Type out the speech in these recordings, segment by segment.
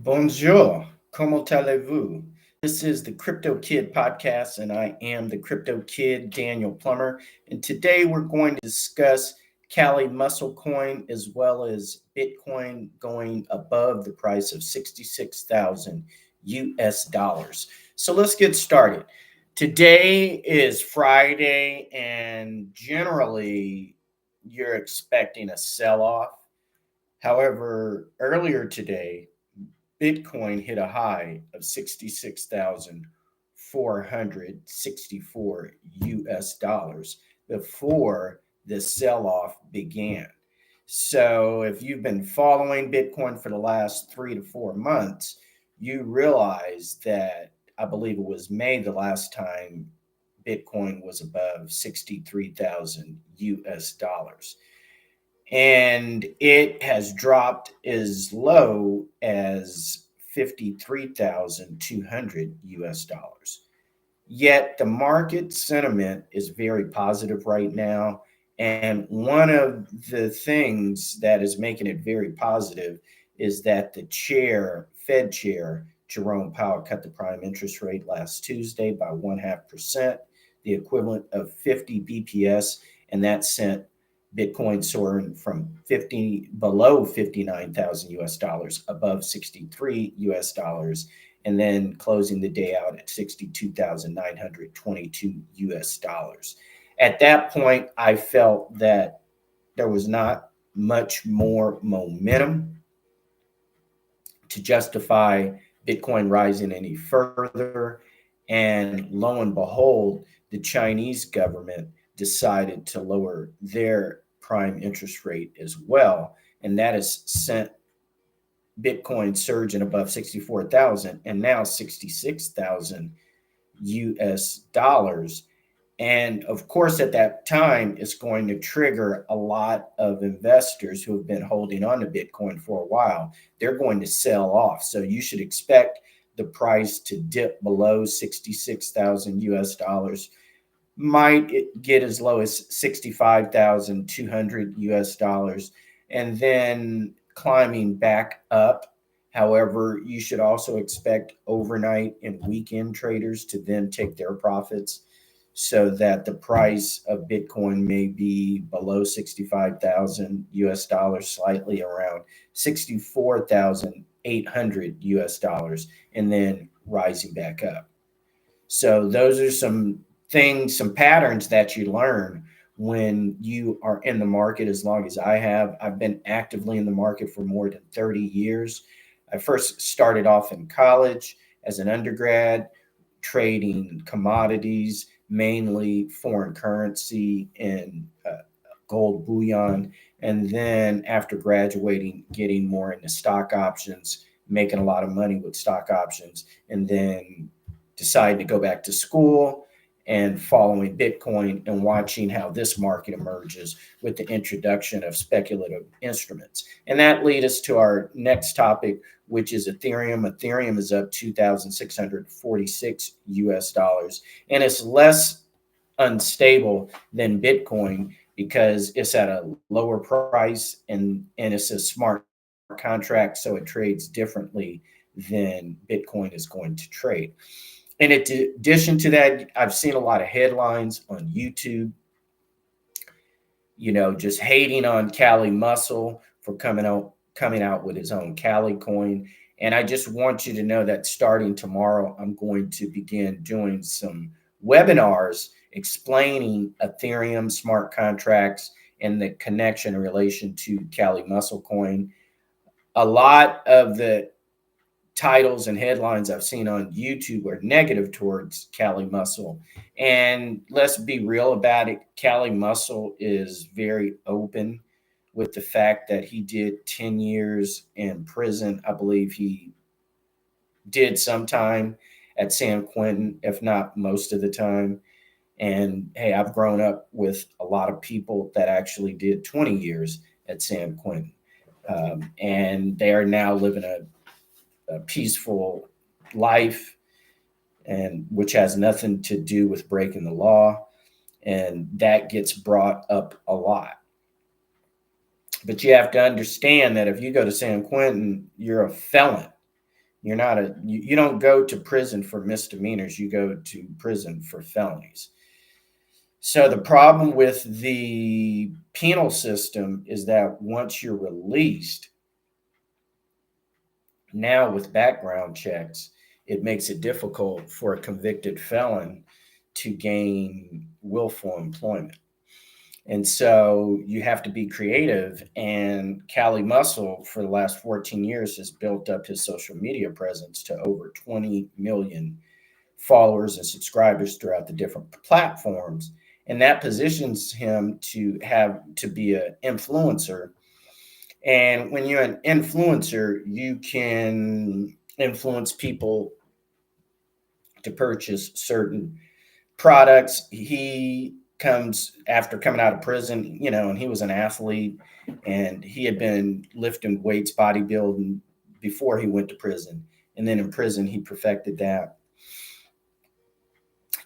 Bonjour, comment allez-vous? This is the Crypto Kid podcast, and I am the Crypto Kid, Daniel Plummer. And today we're going to discuss Kali Muscle Coin as well as Bitcoin going above the price of 66,000 US dollars. So let's get started. Today is Friday, and generally you're expecting a sell off. However, earlier today, Bitcoin hit a high of 66,464 US dollars before the sell off began. So, if you've been following Bitcoin for the last 3 to 4 months, you realize that I believe it was May the last time Bitcoin was above 63,000 US dollars, and it has dropped as low as 53,200 US dollars. Yet the market sentiment is very positive right now. And one of the things that is making it very positive is that Fed chair, Jerome Powell, cut the prime interest rate last Tuesday by 0.5%, the equivalent of 50 BPS, and that sent Bitcoin soaring from 50 below 59,000 US dollars above 63 US dollars, and then closing the day out at 62,922 US dollars. At that point, I felt that there was not much more momentum to justify Bitcoin rising any further. And lo and behold, the Chinese government decided to lower their prime interest rate as well. And that has sent Bitcoin surging above 64,000 and now 66,000 US dollars. And of course, at that time, it's going to trigger a lot of investors who have been holding on to Bitcoin for a while. They're going to sell off. So you should expect the price to dip below 66,000 US dollars, might get as low as 65,200 US dollars, and then climbing back up. However, you should also expect overnight and weekend traders to then take their profits, so that the price of Bitcoin may be below 65,000 US dollars, slightly around 64,800 US dollars, and then rising back up. So those are some things, some patterns that you learn when you are in the market as long as I have. I've been actively in the market for more than 30 years. I first started off in college as an undergrad, trading commodities, mainly foreign currency and gold bullion. And then after graduating, getting more into stock options, making a lot of money with stock options, and then decided to go back to school and following Bitcoin and watching how this market emerges with the introduction of speculative instruments. And that leads us to our next topic, which is Ethereum. Ethereum is up 2,646 US dollars, and it's less unstable than Bitcoin because it's at a lower price, and it's a smart contract, so it trades differently than Bitcoin is going to trade. In addition to that, I've seen a lot of headlines on YouTube, just hating on Kali Muscle for coming out with his own Kali coin. And I just want you to know that starting tomorrow, I'm going to begin doing some webinars explaining Ethereum smart contracts and the connection in relation to Kali Muscle coin. A lot of the titles and headlines I've seen on YouTube are negative towards Kali Muscle. And let's be real about it. Kali Muscle is very open with the fact that he did 10 years in prison. I believe he did some time at San Quentin, if not most of the time. And hey, I've grown up with a lot of people that actually did 20 years at San Quentin. And they are now living a peaceful life, and which has nothing to do with breaking the law. And that gets brought up a lot. But you have to understand that if you go to San Quentin, you're a felon. You don't go to prison for misdemeanors. You go to prison for felonies. So the problem with the penal system is that once you're released, now with background checks, it makes it difficult for a convicted felon to gain willful employment. And so you have to be creative. And Cali Muscle, for the last 14 years, has built up his social media presence to over 20 million followers and subscribers throughout the different platforms. And that positions him to be an influencer. And when you're an influencer, you can influence people to purchase certain products. He comes after coming out of prison, and he was an athlete, and he had been lifting weights, bodybuilding before he went to prison. And then in prison, he perfected that.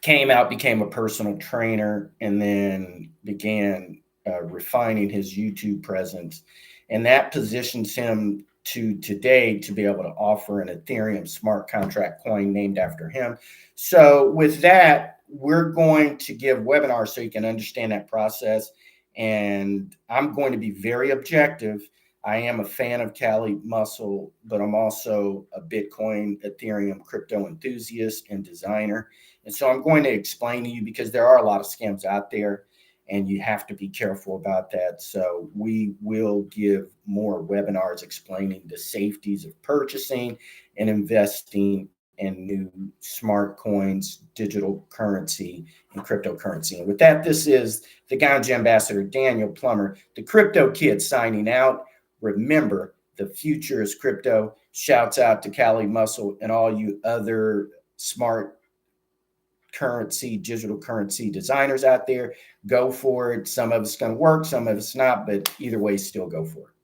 Came out, became a personal trainer, and then began refining his YouTube presence. And that positions him to today to be able to offer an Ethereum smart contract coin named after him. So with that, we're going to give webinars so you can understand that process. And I'm going to be very objective. I am a fan of Cali Muscle, but I'm also a Bitcoin, Ethereum, crypto enthusiast and designer. And so I'm going to explain to you, because there are a lot of scams out there and you have to be careful about that. So we will give more webinars explaining the safeties of purchasing and investing in new smart coins, digital currency, and cryptocurrency. And with that, this is the Ganja Ambassador, Daniel Plummer, the Crypto Kid, signing out. Remember, the future is crypto. Shouts out to Cali Muscle and all you other smart currency, digital currency designers out there. Go for it. Some of it's going to work, some of it's not, but either way, still go for it.